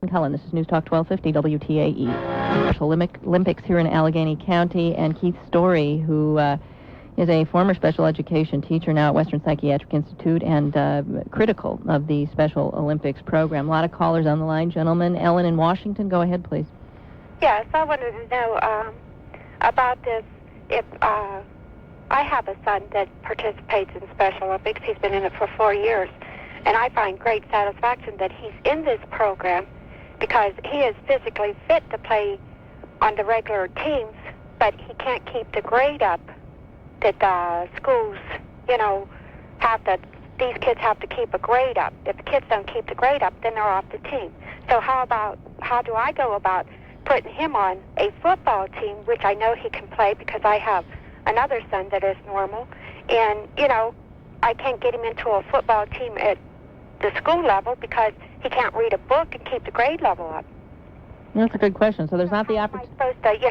Cullen. This is Newstalk 1250 WTAE. Special Olympics here in Allegheny County, and Keith Story, who is a former special education teacher now at Western Psychiatric Institute and critical of the Special Olympics program. A lot of callers on the line, gentlemen. Ellen in Washington, go ahead, please. Yes, I wanted to know about this. If I have a son that participates in Special Olympics. He's been in it for 4 years, and I find great satisfaction that he's in this program because he is physically fit to play on the regular teams, but he can't keep the grade up that schools, these kids have to keep a grade up. If the kids don't keep the grade up, then they're off the team. So how do I go about putting him on a football team, which I know he can play because I have another son that is normal, and, I can't get him into a football team at the school level because he can't read a book and keep the grade level up. That's a good question. So there's not the opportunity. How am I supposed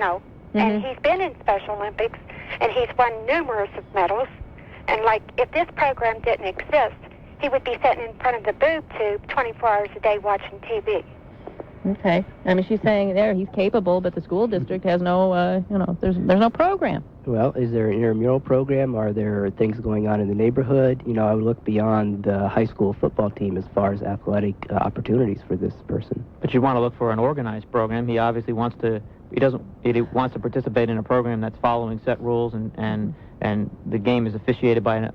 to, and he's been in Special Olympics, and he's won numerous medals, and, if this program didn't exist, he would be sitting in front of the boob tube 24 hours a day watching TV. Okay. I mean, she's saying there he's capable, but the school district has no, there's no program. Well, is there an intramural program? Are there things going on in the neighborhood? I would look beyond the high school football team as far as athletic opportunities for this person. But you want to look for an organized program. He obviously wants to. He wants to participate in a program that's following set rules, and the game is officiated by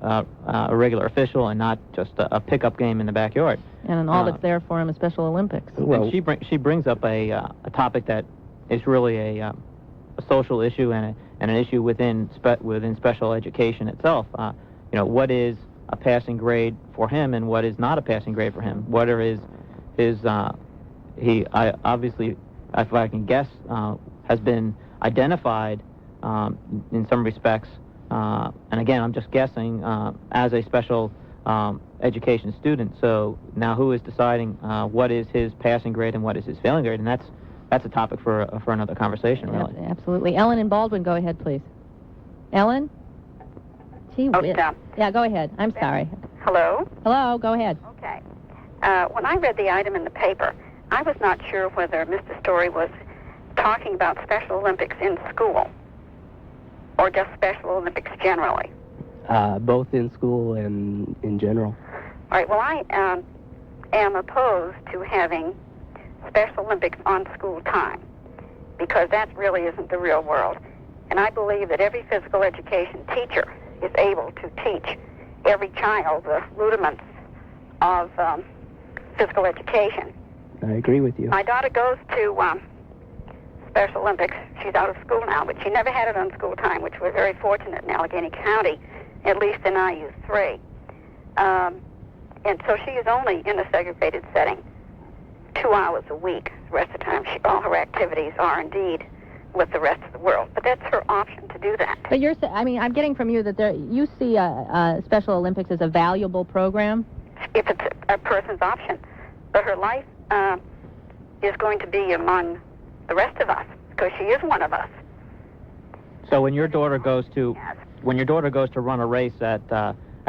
a regular official and not just a pickup game in the backyard. And all that's there for him is Special Olympics. Well, she brings up a topic that is really a social issue and an issue within special education itself. What is a passing grade for him and what is not a passing grade for him? What are his obviously, if I can guess, has been identified in some respects, and again, I'm just guessing, as a special education student. So now who is deciding what is his passing grade and what is his failing grade? And that's a topic for another conversation, really. Absolutely. Ellen in Baldwin, go ahead, please. Ellen? Yeah, go ahead. I'm sorry. Hello? Hello, go ahead. Okay. When I read the item in the paper, I was not sure whether Mr. Story was talking about Special Olympics in school or just Special Olympics generally. Both in school and in general. All right. Well, I am opposed to having Special Olympics on school time because that really isn't the real world. And I believe that every physical education teacher is able to teach every child the rudiments of physical education. I agree with you. My daughter goes to Special Olympics. She's out of school now, but she never had it on school time, which we're very fortunate in Allegheny County, at least in IU3. And so she is only in a segregated setting 2 hours a week. The rest of the time, all her activities are indeed with the rest of the world. But that's her option to do that. But I'm getting from you that you see Special Olympics as a valuable program? If it's a person's option. But her life is going to be among the rest of us because she is one of us. So when your daughter goes to run a race at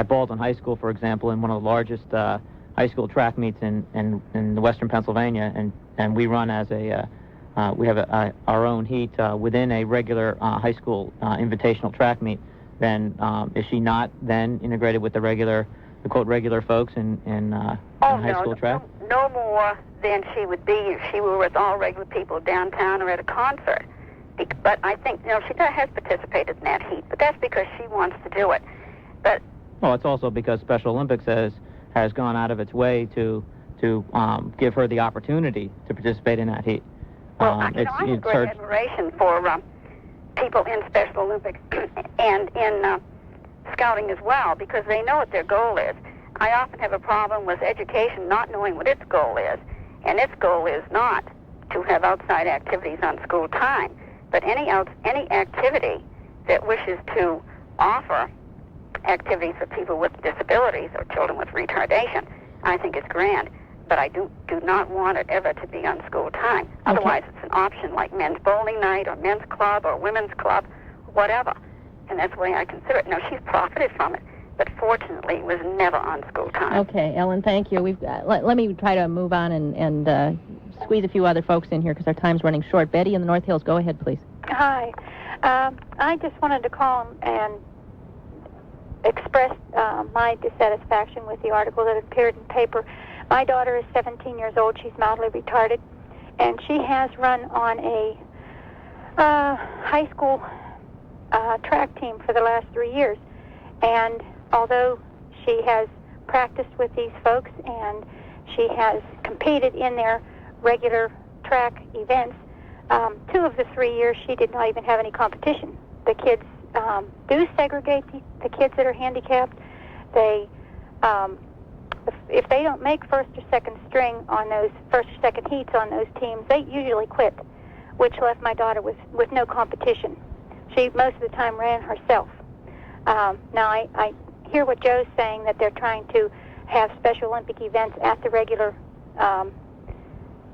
Baldwin High School, for example, in one of the largest high school track meets in Western Pennsylvania, and we run as we have our own heat within a regular high school invitational track meet, then is she not then integrated with the quote regular folks in high school track? No more than she would be if she were with all regular people downtown or at a concert. But I think she has participated in that heat, but that's because she wants to do it. But it's also because Special Olympics has gone out of its way to give her the opportunity to participate in that heat. Well, I have great admiration for people in Special Olympics and in scouting as well, because they know what their goal is. I often have a problem with education not knowing what its goal is, and its goal is not to have outside activities on school time, but any activity that wishes to offer activities for people with disabilities or children with retardation, I think is grand. But I do not want it ever to be on school time. Okay. Otherwise, it's an option like men's bowling night or men's club or women's club, whatever. And that's the way I consider it. Now, she's profited from it, but fortunately, it was never on school time. Okay, Ellen, thank you. We've let me try to move on and squeeze a few other folks in here because our time's running short. Betty in the North Hills, go ahead, please. Hi. I just wanted to call and express my dissatisfaction with the article that appeared in the paper. My daughter is 17 years old. She's mildly retarded, and she has run on a high school track team for the last 3 years. And although she has practiced with these folks and she has competed in their regular track events, 2 of the 3 years she did not even have any competition. The kids do segregate the kids that are handicapped. They, if they don't make first or second string on those first or second heats on those teams, they usually quit, which left my daughter with no competition. She most of the time ran herself. Now I hear what Joe's saying, that they're trying to have Special Olympic events at the regular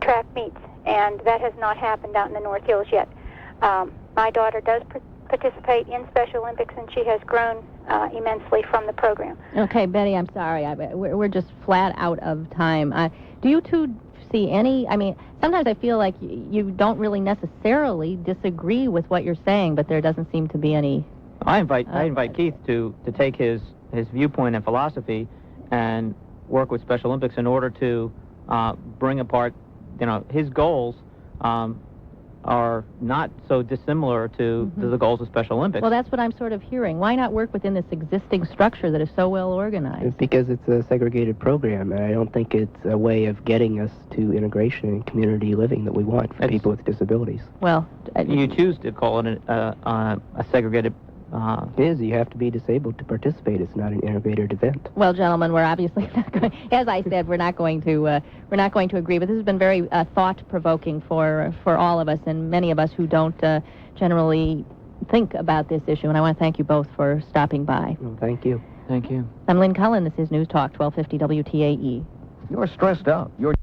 track meets, and that has not happened out in the North Hills yet. My daughter does participate in Special Olympics, and she has grown immensely from the program. Okay, Betty, I'm sorry. We're just flat out of time. Do you two see any, I mean, sometimes I feel like you don't really necessarily disagree with what you're saying, but there doesn't seem to be any... I invite Keith to take his viewpoint and philosophy and work with Special Olympics in order to bring apart, his goals are not so dissimilar to the goals of Special Olympics. Well, that's what I'm sort of hearing. Why not work within this existing structure that is so well organized? It's because it's a segregated program, and I don't think it's a way of getting us to integration and community living that we want for people with disabilities. Well, you choose to call it a segregated. It is. You have to be disabled to participate. It's not an integrated event. Well, gentlemen, we're obviously not going. As I said, we're not going to agree. But this has been very thought-provoking for all of us, and many of us who don't generally think about this issue. And I want to thank you both for stopping by. Well, thank you. Thank you. I'm Lynn Cullen. This is News Talk 1250 WTAE. You're stressed out. You're